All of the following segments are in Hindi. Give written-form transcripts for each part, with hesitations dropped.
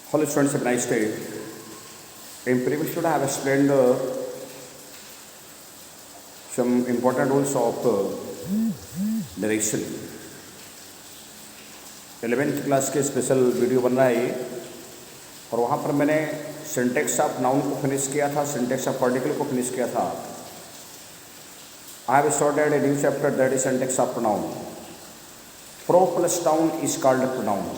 Hello students, have a nice day. In previous video I have explained some important rules of direction. 11th class के स्पेशल वीडियो बन रहा है ये, और वहाँ पर मैंने सिंटेक्स ऑफ नाउन को फिनिश किया था, सिंटेक्स ऑफ पार्टिकल को फिनिश किया था. I have started a new chapter, that is syntax of pronoun. Pro plus noun is called pronoun.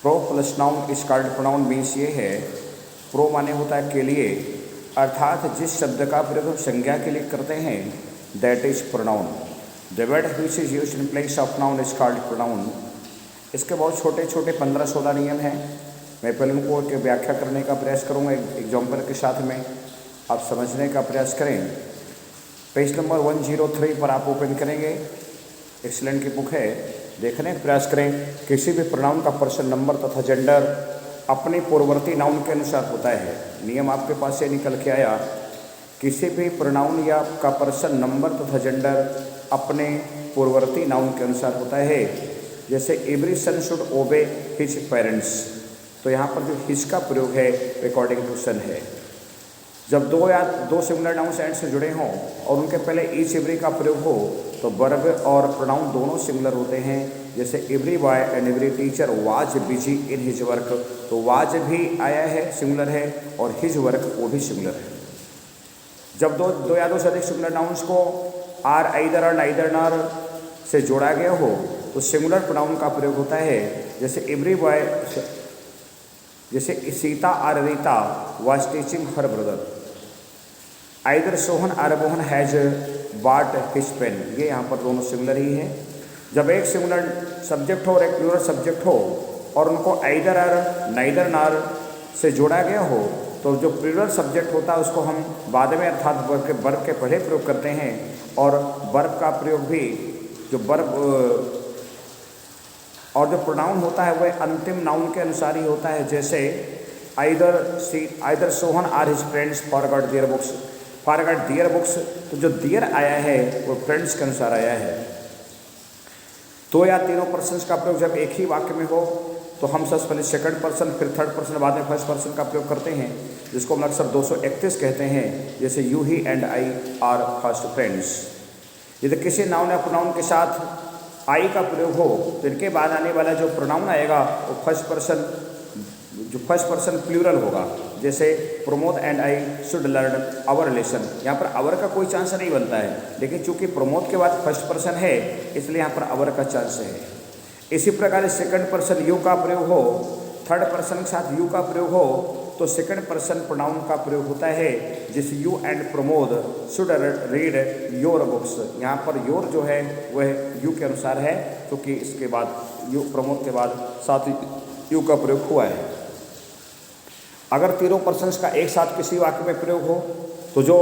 Pro plus noun is called pronoun means ये है, प्रो माने होता है के लिए, अर्थात जिस शब्द का प्रयोग हम संज्ञा के लिए करते हैं that is pronoun. The word which is used in place of noun is called pronoun. इसके बहुत छोटे छोटे 15-16 नियम हैं. मैं पहले उनको एक व्याख्या करने का प्रयास करूँगा एग्जाम्पल के साथ में, आप समझने का प्रयास करें. पेज नंबर 103 पर आप ओपन करेंगे, एक्सीलेंट की बुक है, देखने का प्रयास करें. किसी भी प्रोनाउन का पर्सन नंबर तथा जेंडर अपने पूर्ववर्ती नाउन के अनुसार होता है. नियम आपके पास से निकल के आया, किसी भी प्रोनाउन या का पर्सन नंबर तथा जेंडर अपने पूर्ववर्ती नाउन के अनुसार होता है. जैसे every son should obey his parents, तो यहाँ पर जो हिज का प्रयोग है अकॉर्डिंग टू सन है. जब दो सिंगुलर नाउन्स एंड से जुड़े हों और उनके पहले ईच एवरी का प्रयोग हो तो वर्ब और प्रोनाउन दोनों सिंगुलर होते हैं. जैसे every boy and every teacher was busy in his work, तो वाज भी आया है, सिंगुलर है, और हिज वर्क वो भी सिंगुलर है. जब दो या दो से अधिक सिंगुलर नाउन्स को आर आइदर और नाइदर नॉर से जोड़ा गया हो तो सिंगुलर प्रोनाउन का प्रयोग होता है. जैसे एवरी बॉय, जैसे सीता और Rita was teaching her brother. Either Sohan और Mohan has bought his pen, ये यहाँ पर दोनों सिंगुलर ही हैं. जब एक सिंगुलर सब्जेक्ट हो और एक प्लूरल सब्जेक्ट हो और उनको आइदर और नाइदर नॉर से जोड़ा गया हो तो जो प्लूरल सब्जेक्ट होता है उसको हम बाद में अर्थात वर्ब के पहले प्रयोग करते हैं, और वर्ब का प्रयोग भी जो वर्ब और जो प्रोनाउन होता है वह अंतिम नाउन के अनुसार ही होता है. जैसे either Sohan or his friends forgot their books, forgot their books, तो जो देयर आया है वो फ्रेंड्स के अनुसार आया है. दो या तीनों पर्सन्स का प्रयोग जब एक ही वाक्य में हो तो हम सबसे पहले सेकंड पर्सन फिर थर्ड पर्सन बाद में फर्स्ट पर्सन का प्रयोग करते हैं, जिसको हम अक्सर 231 कहते हैं. जैसे you he and I R first friends. यदि किसी नाउन या प्रोनाउन के साथ आई का प्रयोग हो तो इनके बाद आने वाला जो प्रोनाउन आएगा वो फर्स्ट पर्सन प्लूरल होगा. जैसे Pramod and I should learn our relation, यहाँ पर आवर का कोई चांस नहीं बनता है, लेकिन चूंकि प्रमोद के बाद फर्स्ट पर्सन है इसलिए यहाँ पर आवर का चांस है. इसी प्रकार सेकंड पर्सन यू का प्रयोग हो, थर्ड पर्सन के साथ यू का प्रयोग हो तो सेकंड पर्सन प्रोनाउन का प्रयोग होता है. जिस you and Pramod should read your books, यहाँ पर योर जो है वह यू के अनुसार है क्योंकि इसके बाद यू प्रमोद के बाद साथ यू का प्रयोग हुआ है. अगर तीनों पर्सन्स का एक साथ किसी वाक्य में प्रयोग हो तो जो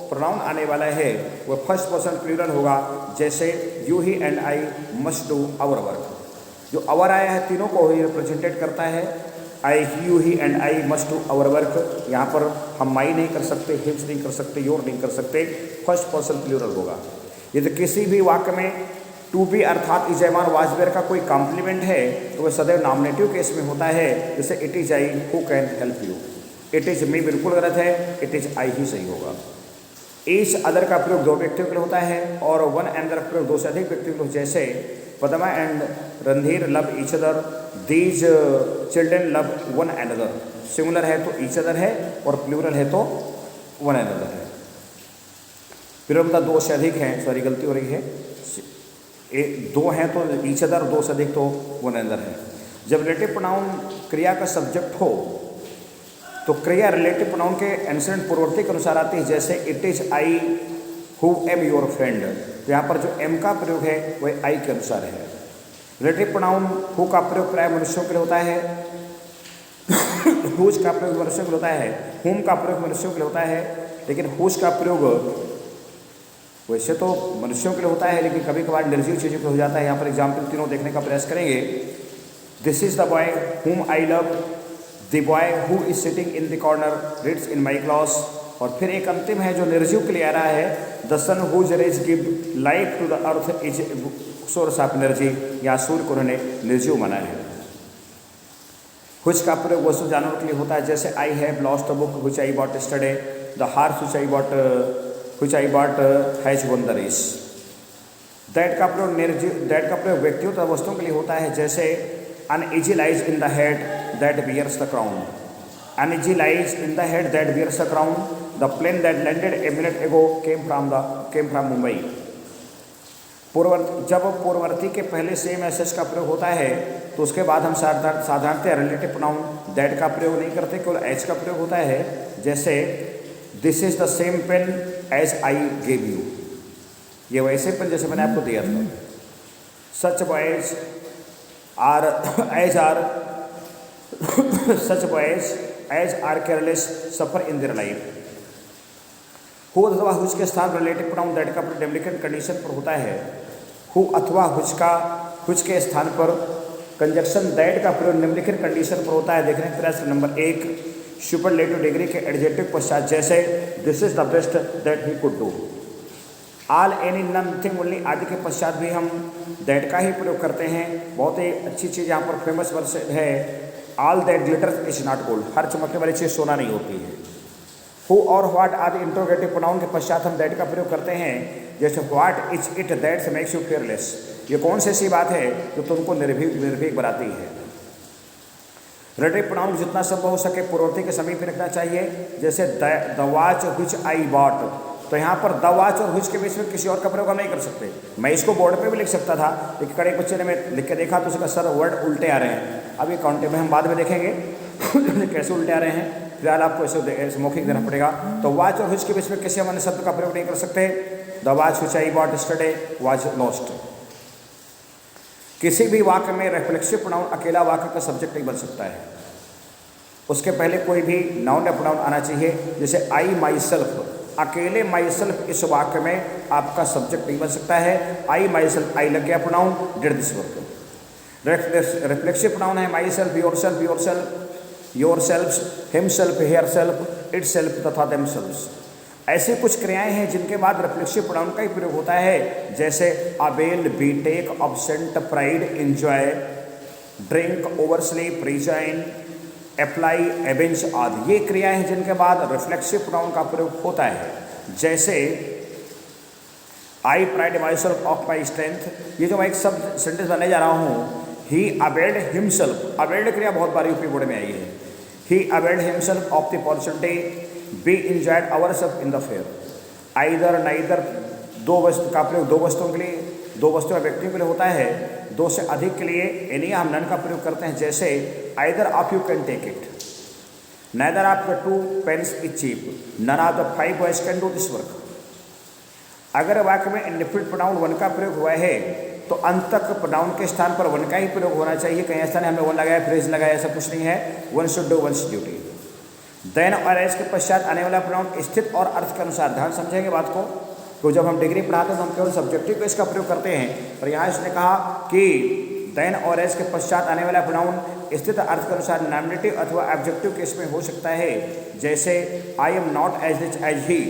प्रोनाउन आने वाला है वह फर्स्ट पर्सन प्लूरल होगा. जैसे you he and I must do our work, जो आवर आया है तीनों को ही रिप्रेजेंटेड करता है. I you he and I must do our work, यहाँ पर हम माई नहीं कर सकते, हिम्स नहीं कर सकते, योर नहीं कर सकते, फर्स्ट पर्सन प्लूरल होगा. यदि किसी भी वाक्य में टू बी अर्थात इजमान वाजबेर का कोई कॉम्प्लीमेंट है तो वह सदैव नॉमिनेटिव केस में होता है. जैसे it is I who can help you, it is me बिल्कुल गलत है, इट इज़ आई ही सही होगा. ईच अदर का प्रयोग दो व्यक्तियों के लिए होता है और वन एंड का प्रयोग दो से अधिक व्यक्तियों के लिए. जैसे Padma and Randhir love each other, these children love one and other. Singular है तो ईच अदर है और प्लूरल है तो वन एंड अदर है. प्लूरल दो से अधिक हैं, सॉरी गलती हो रही है, दो हैं तो ईच अदर, दो से अधिक तो वन अदर है. जब रिलेटिव प्रोनाउन क्रिया का सब्जेक्ट हो तो क्रिया रिलेटिव प्रोनाउन के एंसेंट पूर्ववर्ती के अनुसार आती है. जैसे it is I who am your friend, तो यहाँ पर जो एम का प्रयोग है वह आई के अनुसार है. रिलेटिव प्रोनाउन हु का प्रयोग प्राय मनुष्यों के लिए होता है, हुज का प्रयोग मनुष्यों के लिए होता है, हुम का प्रयोग मनुष्यों के लिए होता है, लेकिन हुज का प्रयोग वैसे तो मनुष्यों के लिए होता है लेकिन कभी कभार निर्जीव चीज़ों के हो जाता है. यहाँ पर एग्जाम्पल तीनों देखने का प्रयास करेंगे. दिस इज़ द बॉय हुम I love, the boy who is sitting in the corner reads in my class. और फिर एक अंतिम है जो निर्जीव के लिए आ रहा है, the sun whose rays give light to the earth is source of energy. यहाँ सूर्य को उन्होंने निर्जीव माना है. हुच का प्रयोग वस्तु जानवर के लिए होता है, जैसे I have lost the book which I bought yesterday, the horse which I bought has won the race. That का प्रयोग व्यक्तियों तथा वस्तुओं के लिए होता है, जैसे uneasy lies in the head that bears the crown, uneasy lies in the head that bears the crown, the plane that landed a minute ago came from Mumbai. जब पूर्ववर्ती के पहले सेम एस का प्रयोग होता है तो उसके बाद हम साधारणतः रिलेटिव प्रोनाउन दैट का प्रयोग नहीं करते, केवल एज का प्रयोग होता है, जैसे this is the same pen as I gave you, ये वैसे पेन जैसे मैंने आपको दिया था। Such boys are careless suffer in their life. Who अथवा हुज के स्थान रिलेटिव प्रोनाउन दैट का प्रयोग निम्नलिखित कंडीशन पर होता है। हु अथवा हुज के स्थान पर कंजक्शन दैट का प्रयोग निम्नलिखित कंडीशन पर होता है। देखने का प्रयास नंबर 1, सुपरलेटिव डिग्री के एडजेक्टिव पश्चात, जैसे this is the best that he could do. All, any, none, nothing, only आदि के पश्चात भी हम दैट का ही प्रयोग करते हैं। बहुत ही अच्छी चीज़ यहाँ पर फेमस वर्ड है, all that glitters is not gold, हर चमकने वाली चीज़ सोना नहीं होती है। हु और व्हाट आदि इंट्रोगेटिव प्रोनाउन के पश्चात हम दैट का प्रयोग करते हैं, जैसे what is it that makes you fearless, ये कौन सी ऐसी बात है जो तुमको निर्भीक बनाती है। रिलेटिव प्रोनाउन जितना संभव हो सके पूर्ववर्ती के समीप रखना चाहिए, जैसे the watch which I bot, तो यहाँ पर द वॉच और व्हिच के बीच में किसी और का प्रयोग हम नहीं कर सकते। मैं इसको बोर्ड पे भी लिख सकता था, लेकिन कड़े बच्चे ने मैं लिख के देखा तो उसका सर वर्ड उल्टे आ रहे हैं। अब ये काउंटिंग में हम बाद में देखेंगे कैसे उल्टे आ रहे हैं, फिलहाल आपको ऐसे मौखिक देना पड़ेगा। तो वॉच और व्हिच के बीच में किसी हम अन्य शब्द का प्रयोग नहीं कर सकते। The watch which I bought yesterday was lost. किसी भी वाक्य में रिफ्लेक्सिव प्रोनाउन अकेला वाक्य का सब्जेक्ट नहीं बन सकता है, उसके पहले कोई भी नाउन या प्रोनाउन आना चाहिए। जैसे आई माई सेल्फ, अकेले माई सेल्फ इस वाक्य में आपका सब्जेक्ट नहीं बन सकता है। आई माई सेल्फ, आई लग गया pronoun, did this work. Reflexive pronoun है myself, yourself, yourself, himself, herself, itself तथा देम सेल्व्स। ऐसी कुछ क्रियाएं हैं जिनके बाद रिफ्लेक्सिव प्रोनाउन का ही प्रयोग होता है, जैसे avail, be, take, absent, pride, enjoy, drink, oversleep, resign, apply, avenge आदि। ये क्रियाएं हैं जिनके बाद रिफ्लेक्सिव प्रोनाउन का प्रयोग होता है। जैसे I pride myself of my strength, ये जो मैं एक शब्द सेंटेंस बनाने जा रहा हूँ, ही अवेल्ड हिमसेल्फ, अवेल्ड क्रिया बहुत बार यूपी बोर्ड में आई है। He availed himself of the opportunity, we enjoyed ourselves in the fair. Either, neither, दो वस्तु का प्रयोग दो वस्तुओं के लिए, दो वस्तु या व्यक्तियों के लिए होता है। दो से अधिक के लिए एनी हम नन का प्रयोग करते हैं, जैसे either of you can take it, neither of the two pens is cheap, none of the 5 boys can do this work. अगर वाक्य में इंडेफिनिट प्रोनाउन वन का प्रयोग हुआ है तो अंत तक प्रोनाउन के स्थान पर वन का ही प्रयोग होना चाहिए। कहीं ऐसा नहीं हमने वन लगाया फ्रेज लगाया, ऐसा कुछ नहीं है। One should do one's duty. Then और एज के पश्चात आने वाला प्रोनाउन स्थित और अर्थ के अनुसार, ध्यान समझेंगे बात को, तो जब हम डिग्री पढ़ाते हैं तो हम केवल सब्जेक्टिव को इसका प्रयोग करते हैं, पर यहाँ इसने कहा कि देन और एज के पश्चात आने वाला प्रोनाउन स्थित अर्थ के अनुसार नॉमिनेटिव अथवा ऑब्जेक्टिव केस में हो सकता है। जैसे I am not as rich as he,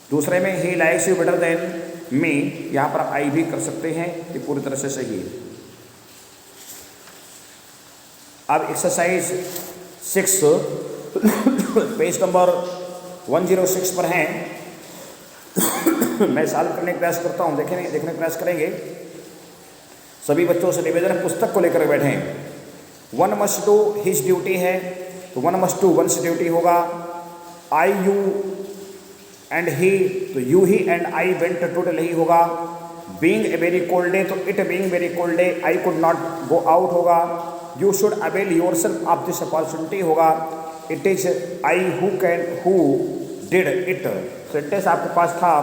दूसरे में he likes you better than me, यहाँ पर आई भी कर सकते हैं, ये पूरी तरह से सही है। अब एक्सरसाइज 6 पेज नंबर 106 पर हैं। मैं सॉल्व करने का प्रयास करता हूँ, देखने का प्रयास करेंगे। सभी बच्चों से निवेदन है पुस्तक को लेकर बैठे हैं। One must do his duty है तो one must do one's duty होगा। आई, यू एंड ही तो you, he and I went to Delhi होगा। Being a very cold day तो it being very cold day I could not go out होगा। You should avail yourself of this opportunity होगा। It is I who did it, sentence आपके पास था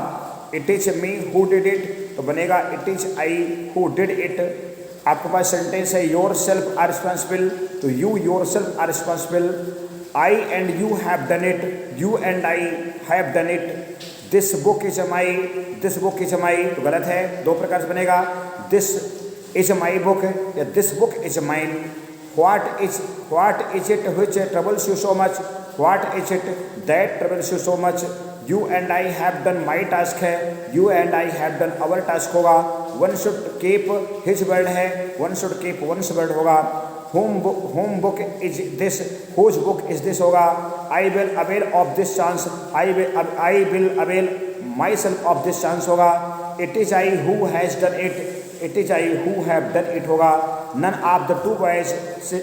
it is me who did it, तो बनेगा it is I who did it. आपके पास सेंटेंस है योर सेल्फ आर रिस्पॉन्सिबल, तो you yourself are responsible. I and you have done it, you and I have done it. This book is my, this book is my, तो गलत है, दो प्रकार से बनेगा, दिस इज माई बुक या this book is mine. What is it which troubles you so much, what is it that troubles you so much. You and I have done my task है, you and I have done our task होगा। One should keep his word है, one should keep one's word होगा। Whom book is this, whose book is this होगा। I will avail of this chance, I will avail myself of this chance होगा। It is I who has done it, it is I who have done it होगा। None of the two boys,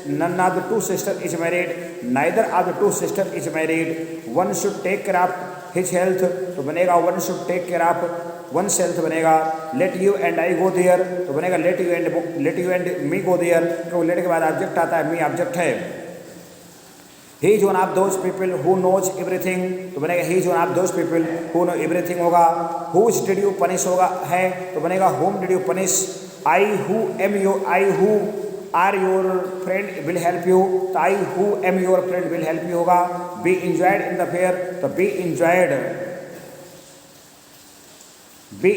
none of the two sister is married, neither of the two sister is married. One should take care of his health, तो बनेगा one should take care of oneself बनेगा। Let you and I go there, तो बनेगा let you and me go there, क्योंकि लेट के बाद ऑब्जेक्ट आता है, मी ऑब्जेक्ट है। He is one of those people who knows everything, तो बनेगा he is one of those people who know everything होगा। हुज डिड यू पनिश होगा है, तो बनेगा whom did you punish. I who am you, I who are your friend will help you, तो I who am your friend will help you होगा। Be enjoyed in the fair, तो be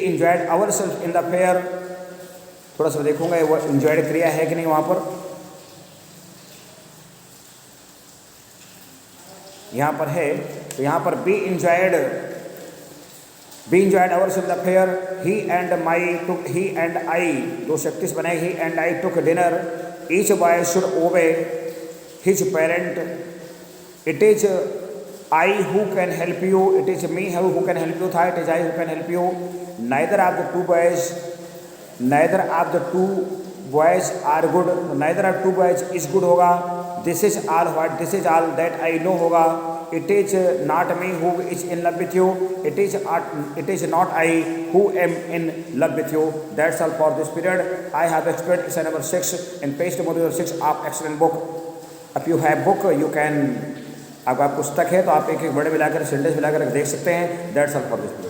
enjoyed ourself in the fair. थोड़ा सा देखूंगा वो इंजॉयड क्रिया है कि नहीं वहां पर। यहाँ पर है, तो यहाँ पर be enjoyed ourself the fair. He and I, दो शक्ति बने, he and I took dinner. Each boy should obey his parent. It is I who can help you, it is me who can help you था, it is I who can help you। neither of the two boys are good, neither of two boys is good होगा। this is all what, this is all that I know होगा। it is not me who is in love with you, it is not I who am in love with you। that's all for this period। I have explained essay number 6 in page number 6 of excellent book। if you have book you can, आपका पुस्तक है तो आप एक एक वर्ड मिलाकर, सेंटेंस मिलाकर देख सकते हैं। That's all for this.